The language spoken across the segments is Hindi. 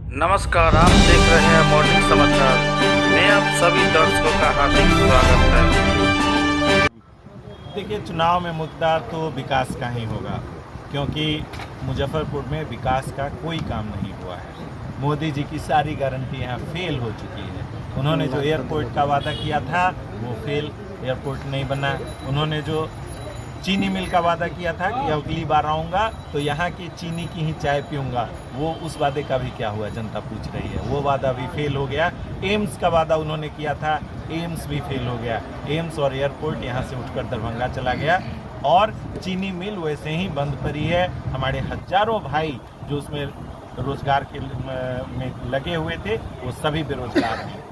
नमस्कार, आप देख रहे हैं मॉर्निंग समाचार में आप सभी दर्शकों का हार्दिक स्वागत है। देखिए, चुनाव में मुद्दा तो विकास का ही होगा, क्योंकि मुजफ्फरपुर में विकास का कोई काम नहीं हुआ है। मोदी जी की सारी गारंटी यहाँ फेल हो चुकी है। उन्होंने जो एयरपोर्ट का वादा किया था वो फेल, एयरपोर्ट नहीं बना। उन्होंने जो चीनी मिल का वादा किया था कि अगली बार आऊँगा तो यहाँ की चीनी की ही चाय पीऊँगा, वो उस वादे का भी क्या हुआ, जनता पूछ रही है। वो वादा भी फेल हो गया। एम्स का वादा उन्होंने किया था, एम्स भी फेल हो गया। एम्स और एयरपोर्ट यहाँ से उठकर दरभंगा चला गया और चीनी मिल वैसे ही बंद पड़ी है। हमारे हजारों भाई जो उसमें रोजगार के में लगे हुए थे वो सभी बेरोजगार हैं।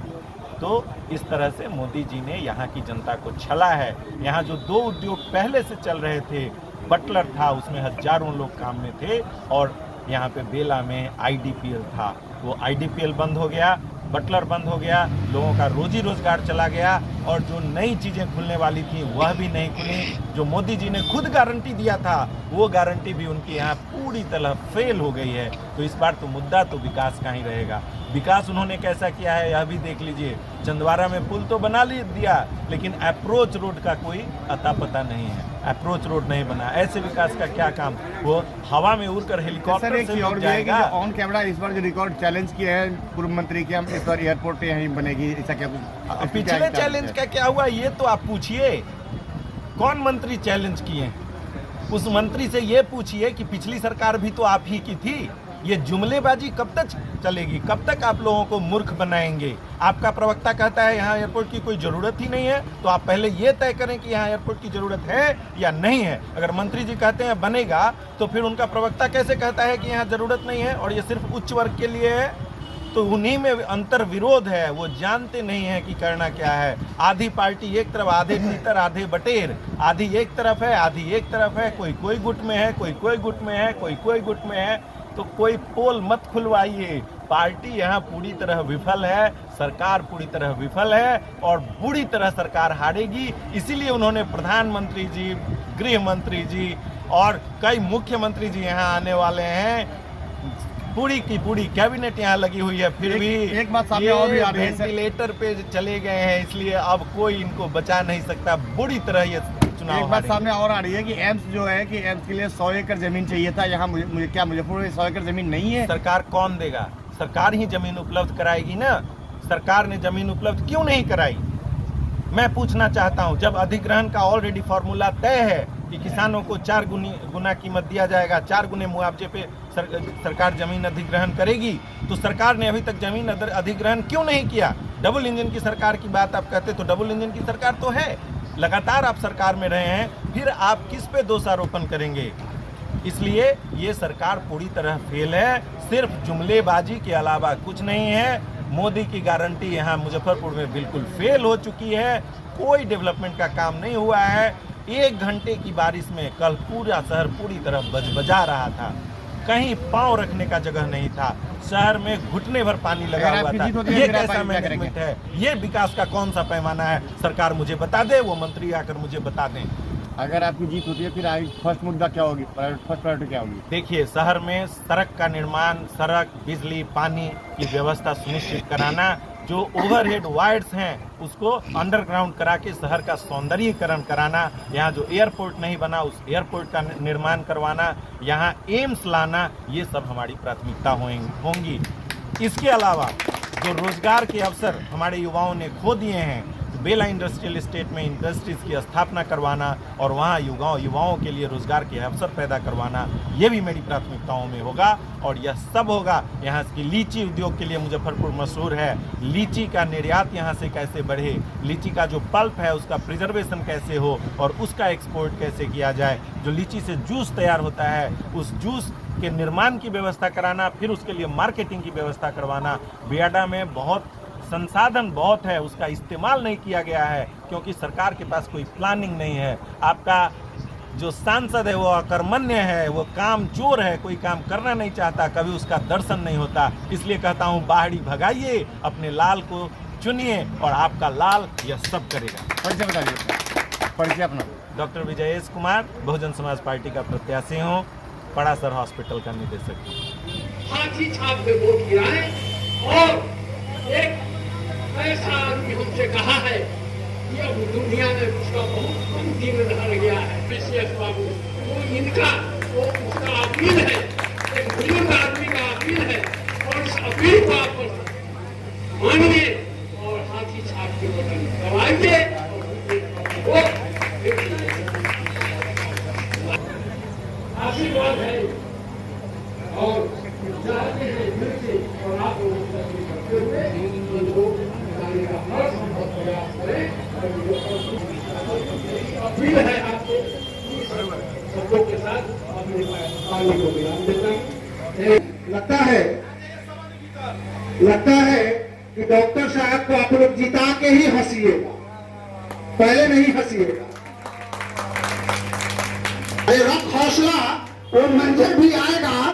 तो इस तरह से मोदी जी ने यहाँ की जनता को छला है। यहाँ जो 2 उद्योग पहले से चल रहे थे, बटलर था, उसमें हजारों लोग काम में थे, और यहाँ पे बेला में आईडीपीएल था, वो आईडीपीएल बंद हो गया, बटलर बंद हो गया, लोगों का रोजी रोजगार चला गया, और जो नई चीज़ें खुलने वाली थी वह भी नहीं खुली। जो मोदी जी ने खुद गारंटी दिया था वो गारंटी भी उनकी यहाँ पूरी तरह फेल हो गई है। तो इस बार तो मुद्दा तो विकास का ही रहेगा। विकास उन्होंने कैसा किया है यह भी देख लीजिए। चंदवारा में पुल तो बना दिया, लेकिन अप्रोच रोड का कोई अता पता नहीं है। अप्रोच रोड नहीं बना, ऐसे विकास का क्या काम? वो हवा में उड़कर हेलीकॉप्टर से और जाएगा। ऑन कैमरा इस बार जो रिकॉर्ड चैलेंज किया है पूर्व मंत्री की, हम इस बार एयरपोर्ट पे यहीं बनेगी, ऐसा क्या कुछ? पिछले चैलेंज का क्या हुआ ये तो आप पूछिए। कौन मंत्री चैलेंज किए? उस मंत्री से ये पूछिए कि पिछली सरकार भी तो आप ही की थी। ये जुमलेबाजी कब तक चलेगी? कब तक आप लोगों को मूर्ख बनाएंगे? आपका प्रवक्ता कहता है यहाँ एयरपोर्ट की कोई ज़रूरत ही नहीं है, तो आप पहले ये तय करें कि यहाँ एयरपोर्ट की ज़रूरत है या नहीं है। अगर मंत्री जी कहते हैं बनेगा, तो फिर उनका प्रवक्ता कैसे कहता है कि यहाँ ज़रूरत नहीं है और ये सिर्फ उच्च वर्ग के लिए है? तो उन्हीं में अंतर विरोध है। वो जानते नहीं है कि करना क्या है। आधी पार्टी एक तरफ, आधे तीतर आधे बटेर, आधी एक तरफ है, आधी एक तरफ है, कोई गुट में है, कोई गुट में है, कोई गुट में है। तो कोई पोल मत खुलवाइए। पार्टी यहाँ पूरी तरह विफल है, सरकार पूरी तरह विफल है और बुरी तरह सरकार हारेगी। इसीलिए उन्होंने प्रधानमंत्री जी, गृह मंत्री जी और कई मुख्यमंत्री जी यहाँ आने वाले हैं। पूरी की पूरी कैबिनेट यहाँ लगी हुई है, फिर भी एक बात सामने और भी आ रही है, वेंटिलेटर पे चले गए हैं, इसलिए अब कोई इनको बचा नहीं सकता। बुरी तरह ये चुनाव। एक बात सामने और आ रही है कि एम्स जो है कि एम्स के लिए 100 एकड़ जमीन चाहिए था। यहाँ मुझे क्या मुजफ्फरपुर में 100 एकड़ जमीन नहीं है? सरकार कौन देगा? सरकार ही जमीन उपलब्ध कराएगी ना। सरकार ने जमीन उपलब्ध क्यों नहीं कराई? मैं पूछना चाहता हूं। जब अधिग्रहण का ऑलरेडी फॉर्मूला तय है कि किसानों को 4 गुना कीमत दिया जाएगा, 4 गुने मुआवजे पे सरकार जमीन अधिग्रहण करेगी, तो सरकार ने अभी तक जमीन अधिग्रहण क्यों नहीं किया? डबल इंजन की सरकार की बात आप कहते, तो डबल इंजन की सरकार तो है, लगातार आप सरकार में रहे हैं, फिर आप किस पे दोषारोपण करेंगे? इसलिए ये सरकार पूरी तरह फेल है। सिर्फ जुमलेबाजी के अलावा कुछ नहीं है। मोदी की गारंटी यहाँ मुजफ्फरपुर में बिल्कुल फेल हो चुकी है। कोई डेवलपमेंट का काम नहीं हुआ है। 1 घंटे की बारिश में कल पूरा शहर पूरी तरह बजबजा रहा था, कहीं पांव रखने का जगह नहीं था। शहर में घुटने भर पानी लगा हुआ था। ये कैसा मैनेजमेंट है? ये विकास का कौन सा पैमाना है? सरकार मुझे बता दे, वो मंत्री आकर मुझे बता दें। अगर आपकी जीत होती है फिर फर्स्ट मुद्दा क्या होगी, फर्स्ट प्रायोरिटी क्या होगी? देखिए, शहर में सड़क का निर्माण, सड़क, बिजली, पानी की व्यवस्था सुनिश्चित कराना, जो ओवरहेड वायर्स हैं उसको अंडरग्राउंड करा के शहर का सौंदर्यीकरण कराना, यहाँ जो एयरपोर्ट नहीं बना उस एयरपोर्ट का निर्माण करवाना, यहाँ एम्स लाना, ये सब हमारी प्राथमिकता होंगी। इसके अलावा जो रोजगार के अवसर हमारे युवाओं ने खो दिए हैं, बेला इंडस्ट्रियल एस्टेट में इंडस्ट्रीज की स्थापना करवाना और वहाँ युवाओं के लिए रोजगार के अवसर पैदा करवाना, ये भी मेरी प्राथमिकताओं में होगा। और यह सब होगा, यहाँ की लीची उद्योग के लिए मुजफ्फरपुर मशहूर है। लीची का निर्यात यहाँ से कैसे बढ़े, लीची का जो पल्प है उसका प्रिजर्वेशन कैसे हो और उसका एक्सपोर्ट कैसे किया जाए। जो लीची से जूस तैयार होता है उस जूस के निर्माण की व्यवस्था कराना, फिर उसके लिए मार्केटिंग की व्यवस्था करवाना। बियाडा में संसाधन बहुत है, उसका इस्तेमाल नहीं किया गया है क्योंकि सरकार के पास कोई प्लानिंग नहीं है। आपका जो सांसद है वो अकर्मण्य है, वो काम चोर है, कोई काम करना नहीं चाहता, कभी उसका दर्शन नहीं होता। इसलिए कहता हूँ बाहरी भगाइए, अपने लाल को चुनिए और आपका लाल यह सब करेगा। परिचय बताइए। परिचय अपना। डॉक्टर विजयेश कुमार, बहुजन समाज पार्टी का प्रत्याशी हूँ, पड़ासर हॉस्पिटल का निदेशक हूँ। हाथी छाप पे वोट गिराएं। और एक ऐसा आदमी हमसे कहा है कि अब दुनिया में उसका बहुत कम दिन रह गया है, विशेष बाबू, वो इनका वो उसका अपील है, एक बुजुर्ग आदमी का अपील है, और इस अपील को आप मानिए और हाथी छाप के बटन दबाइए। वो आशीर्वाद है और चाहते हैं फिर से, और आप लोगों से अपील करते हुए इनको बताने का हर संभव प्रयास करें। अपील है आपको सबों के साथ अपने पानी को विराम देता हूं। लगता है कि डॉक्टर साहब को आप लोग जिता के ही हंसिएगा, पहले नहीं हंसिएगा। रख हौसला, वो मंजर भी आएगा।